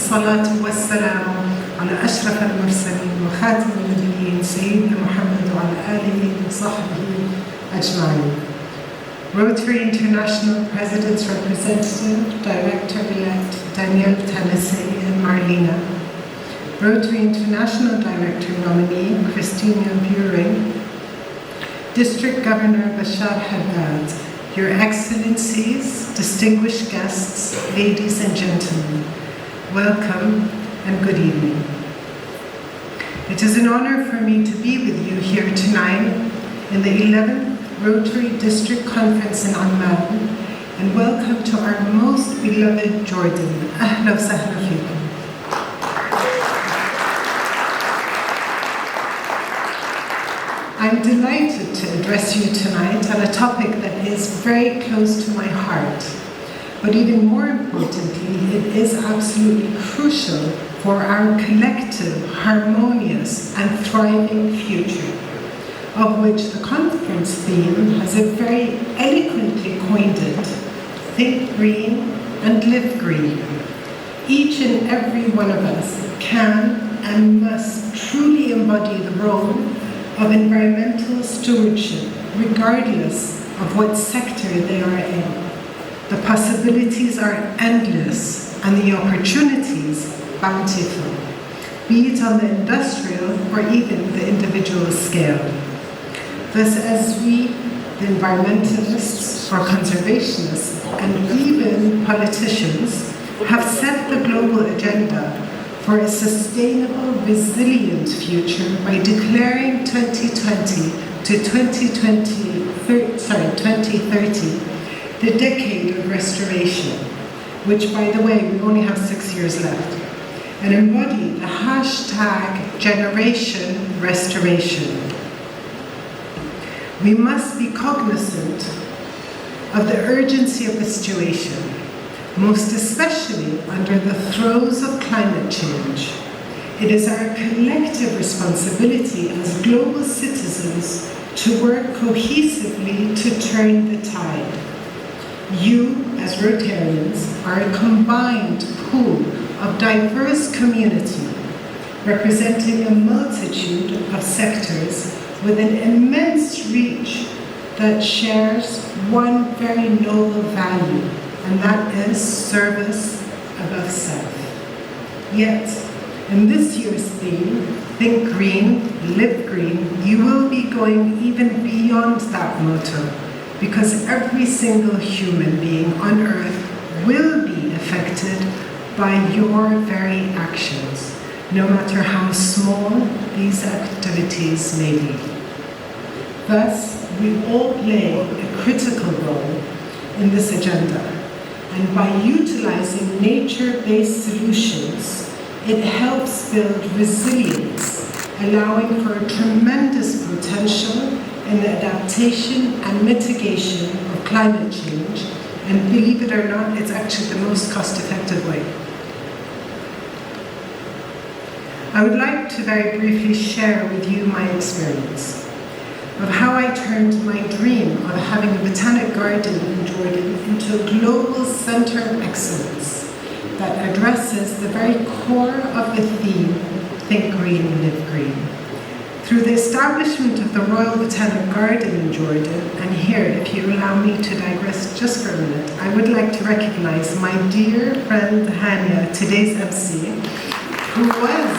والصلاة والسلام على أشرف المرسلين وخاتم النبيين سيدنا محمد وعلى آله وصحبه أجمعين. Rotary International President's Representative, Director-elect Danielle Tennessee and Marlena. Rotary International Director nominee Christina Buring. District Governor Bashar Haddad. Your Excellencies, distinguished guests, ladies and gentlemen, welcome and good evening. It is an honor for me to be with you here tonight in the 11th Rotary District Conference in Amman, and welcome to our most beloved Jordan. Ahla wa sahla fikum. I'm delighted to address you tonight on a topic that is very close to my heart. But even more importantly, it is absolutely crucial for our collective, harmonious and thriving future, of which the conference theme has a very eloquently coined it, Think Green and Live Green. Each and every one of us can and must truly embody the role of environmental stewardship, regardless of what sector they are in. The possibilities are endless and the opportunities bountiful, be it on the industrial or even the individual scale. Thus, as we, the environmentalists or conservationists, and even politicians, have set the global agenda for a sustainable, resilient future by declaring 2020 to 2030 the decade of restoration, which, by the way, we only have 6 years left, and embody the hashtag Generation Restoration. We must be cognizant of the urgency of the situation, most especially under the throes of climate change. It is our collective responsibility as global citizens to work cohesively to turn the tide. You, as Rotarians, are a combined pool of diverse community, representing a multitude of sectors with an immense reach that shares one very noble value, and that is service above self. Yet, in this year's theme, Think Green, Live Green, you will be going even beyond that motto, because every single human being on earth will be affected by your very actions, no matter how small these activities may be. Thus, we all play a critical role in this agenda, and by utilizing nature-based solutions, it helps build resilience, allowing for a tremendous potential in the adaptation and mitigation of climate change, and believe it or not, it's actually the most cost-effective way. I would like to very briefly share with you my experience of how I turned my dream of having a botanic garden in Jordan into a global center of excellence that addresses the very core of the theme, Think Green, Live Green. Through the establishment of the Royal Botanic Garden in Jordan, and here, if you allow me to digress just for a minute, I would like to recognize my dear friend Hania, today's MC, who was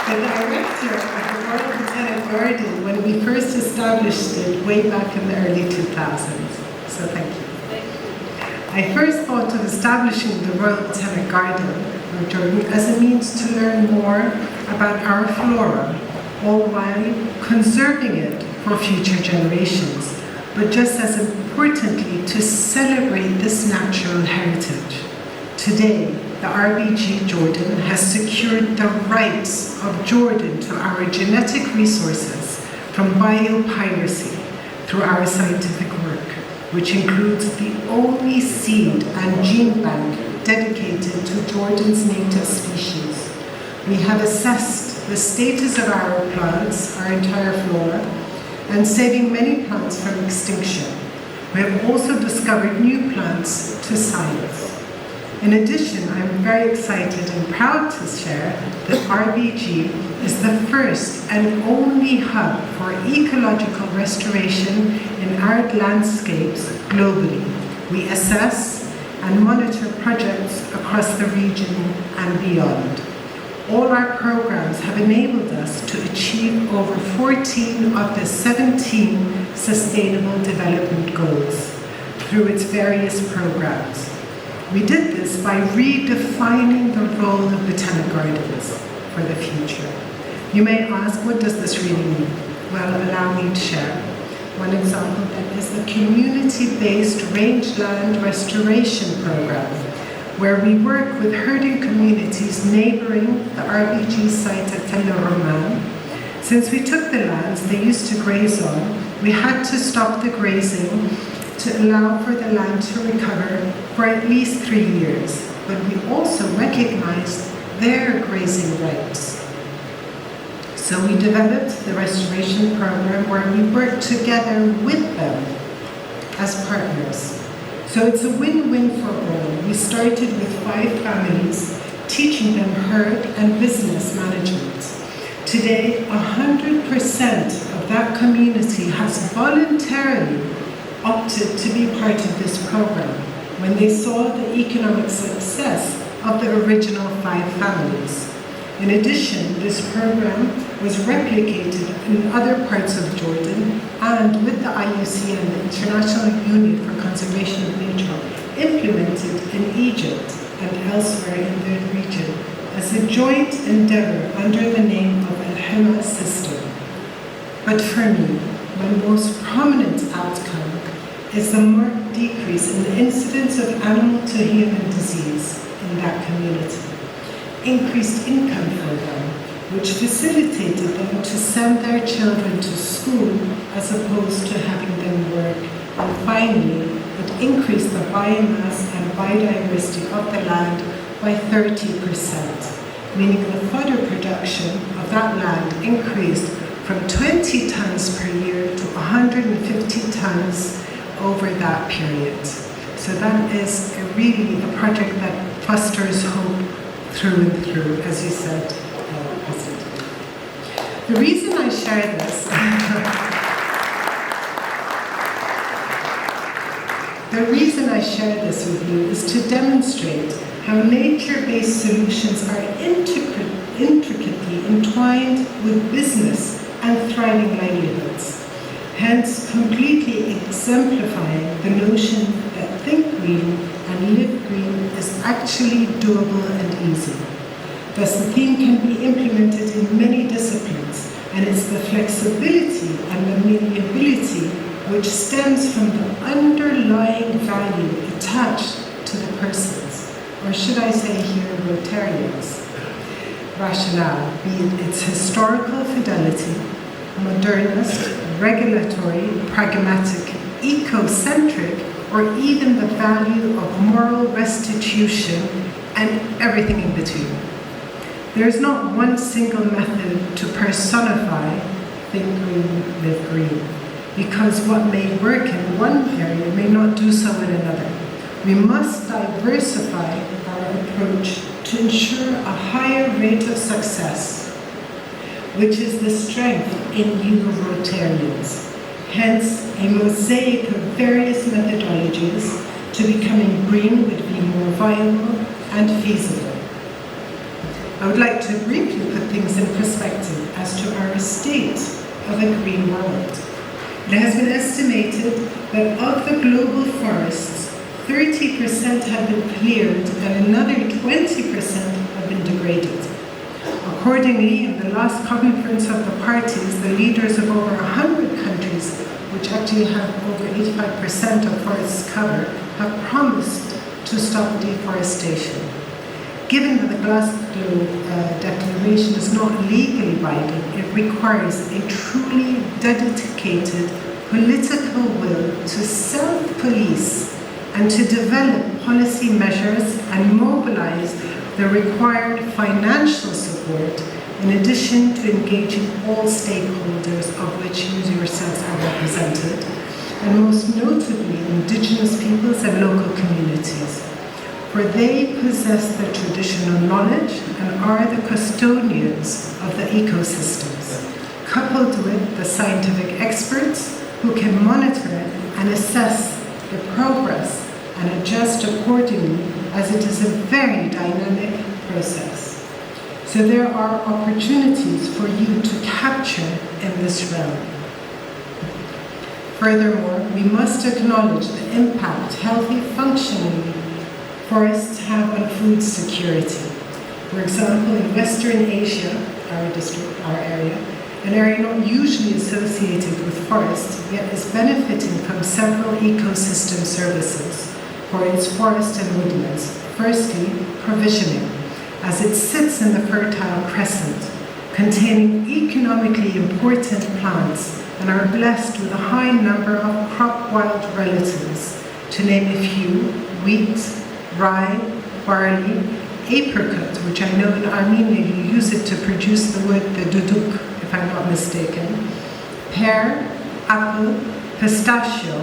the director of the Royal Botanic Garden when we first established it way back in the early 2000s. So thank you. I first thought of establishing the Royal Botanic Garden of Jordan as a means to learn more about our flora, all while conserving it for future generations, but just as importantly, to celebrate this natural heritage. Today, the RBG Jordan has secured the rights of Jordan to our genetic resources from biopiracy through our scientific work, which includes the only seed and gene bank dedicated to Jordan's native species. We have assessed the status of our plants, our entire flora, and saving many plants from extinction. We have also discovered new plants to science. In addition, I'm very excited and proud to share that RBG is the first and only hub for ecological restoration in arid landscapes globally. We assess and monitor projects across the region and beyond. All our programs have enabled us to achieve over 14 of the 17 Sustainable Development Goals through its various programs. We did this by redefining the role of botanic gardens for the future. You may ask, what does this really mean? Well, allow me to share. One example then is the community-based rangeland restoration program, where we work with herding communities neighbouring the RBG site at Tel Roman. Since we took the lands they used to graze on, we had to stop the grazing to allow for the land to recover for at least 3 years, but we also recognized their grazing rights. So we developed the restoration program where we work together with them as partners. So it's a win-win for all. We started with 5 families, teaching them herd and business management. Today, 100% of that community has voluntarily opted to be part of this program when they saw the economic success of the original 5 families. In addition, this program was replicated in other parts of Jordan and with the IUCN, the International Union for Conservation of Nature, implemented in Egypt and elsewhere in the region as a joint endeavor under the name of Al-Hima system. But for me, my most prominent outcome is the marked decrease in the incidence of animal-to-human disease in that community. Increased income for them, which facilitated them to send their children to school as opposed to having them work. And finally, it increased the biomass and biodiversity of the land by 30%, meaning the fodder production of that land increased from 20 tons per year to 150 tons over that period. So that is really a project that fosters hope through and through, as you said, President. The reason I share this, with you is to demonstrate how nature-based solutions are intricately entwined with business and thriving livelihoods. Hence, completely exemplifying the notion that think green and live green is actually doable and easy. Thus, the theme can be implemented in many disciplines, and it's the flexibility and the malleability which stems from the underlying value attached to the persons, or should I say here, Rotarians, rationale, be it its historical fidelity, modernist, regulatory, pragmatic, eco-centric, or even the value of moral restitution and everything in between. There is not one single method to personify think green, live green, because what may work in one area may not do so in another. We must diversify our approach to ensure a higher rate of success, which is the strength in you Rotarians. Hence, a mosaic of various methodologies to becoming green would be more viable and feasible. I would like to briefly put things in perspective as to our state of a green world. It has been estimated that of the global forests, 30% have been cleared and another 20% have been degraded. Accordingly, in the last conference of the parties, the leaders of over 100 countries, which actually have over 85% of forests cover, have promised to stop deforestation. Given that the Glasgow Declaration is not legally binding, it requires a truly dedicated political will to self-police and to develop policy measures and mobilize the required financial support, in addition to engaging all stakeholders, of which you yourselves are represented, and most notably Indigenous peoples and local communities. for they possess the traditional knowledge and are the custodians of the ecosystems, coupled with the scientific experts who can monitor and assess the progress and adjust accordingly, as it is a very dynamic process. So there are opportunities for you to capture in this realm. Furthermore, we must acknowledge the impact healthy functioning forests have on food security. For example, in Western Asia, our area, an area not usually associated with forests, yet is benefiting from several ecosystem services for its forest and woodlands. Firstly, provisioning, as it sits in the Fertile Crescent, containing economically important plants and are blessed with a high number of crop wild relatives, to name a few: wheat, rye, barley, apricot, which I know in Armenia you use it to produce the wood, the duduk, if I'm not mistaken, pear, apple, pistachio,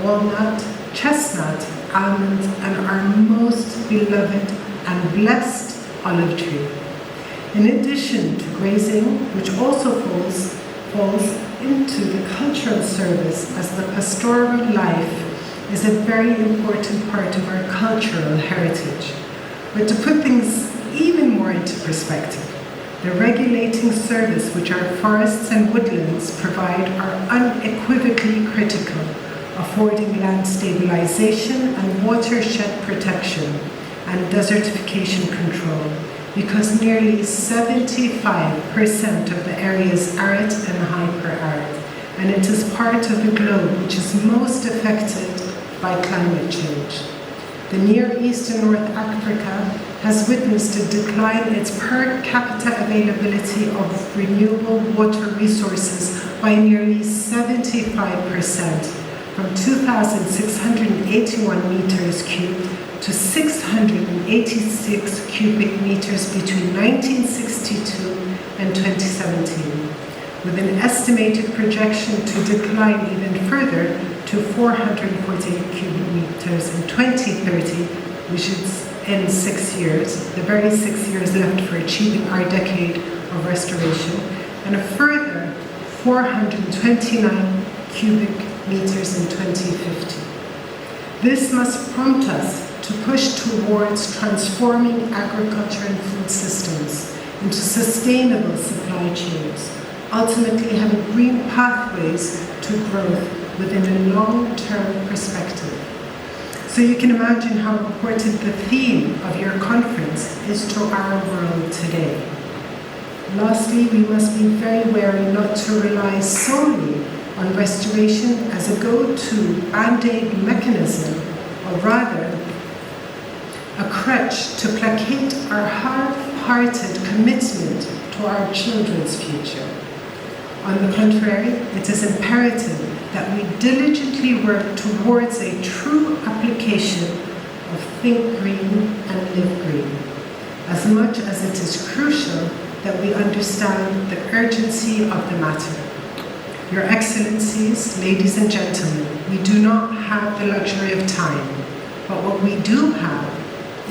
walnut, chestnut, almond, and our most beloved and blessed olive tree. In addition to grazing, which also falls into the cultural service, as the pastoral life is a very important part of our cultural heritage. But to put things even more into perspective, the regulating service which our forests and woodlands provide are unequivocally critical, affording land stabilization and watershed protection and desertification control, because nearly 75% of the area is arid and hyper-arid, and it is part of the globe which is most affected by climate change. The Near East and North Africa has witnessed a decline in its per capita availability of renewable water resources by nearly 75%, from 2,681 meters cubed to 686 cubic meters between 1962 and 2017, with an estimated projection to decline even further to 448 cubic meters in 2030, which is in 6 years, the very 6 years left for achieving our decade of restoration, and a further 429 cubic meters in 2050. This must prompt us to push towards transforming agriculture and food systems into sustainable supply chains, ultimately having green pathways to growth within a long-term perspective. So you can imagine how important the theme of your conference is to our world today. Lastly, we must be very wary not to rely solely on restoration as a go-to band-aid mechanism, or rather, a crutch to placate our half-hearted commitment to our children's future. On the contrary, it is imperative that we diligently work towards a true application of Think Green and Live Green, as much as it is crucial that we understand the urgency of the matter. Your Excellencies, ladies and gentlemen, we do not have the luxury of time, but what we do have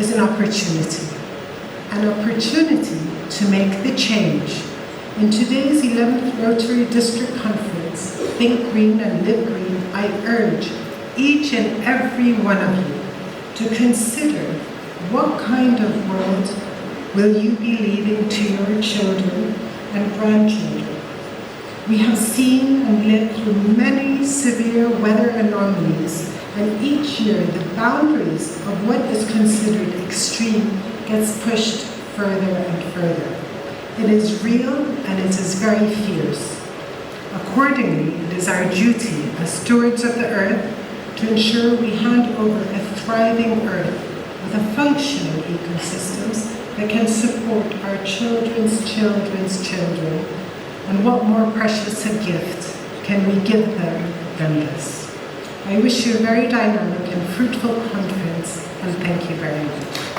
is an opportunity to make the change. In today's 11th Rotary District Conference, Think Green and Live Green, I urge each and every one of you to consider what kind of world will you be leaving to your children and grandchildren. We have seen and lived through many severe weather anomalies, and each year the boundaries of what is considered extreme gets pushed further and further. It is real and it is very fierce. Accordingly, it is our duty as stewards of the earth to ensure we hand over a thriving earth with a functioning ecosystems that can support our children's children's children. And what more precious a gift can we give them than this? I wish you a very dynamic and fruitful conference, and thank you very much.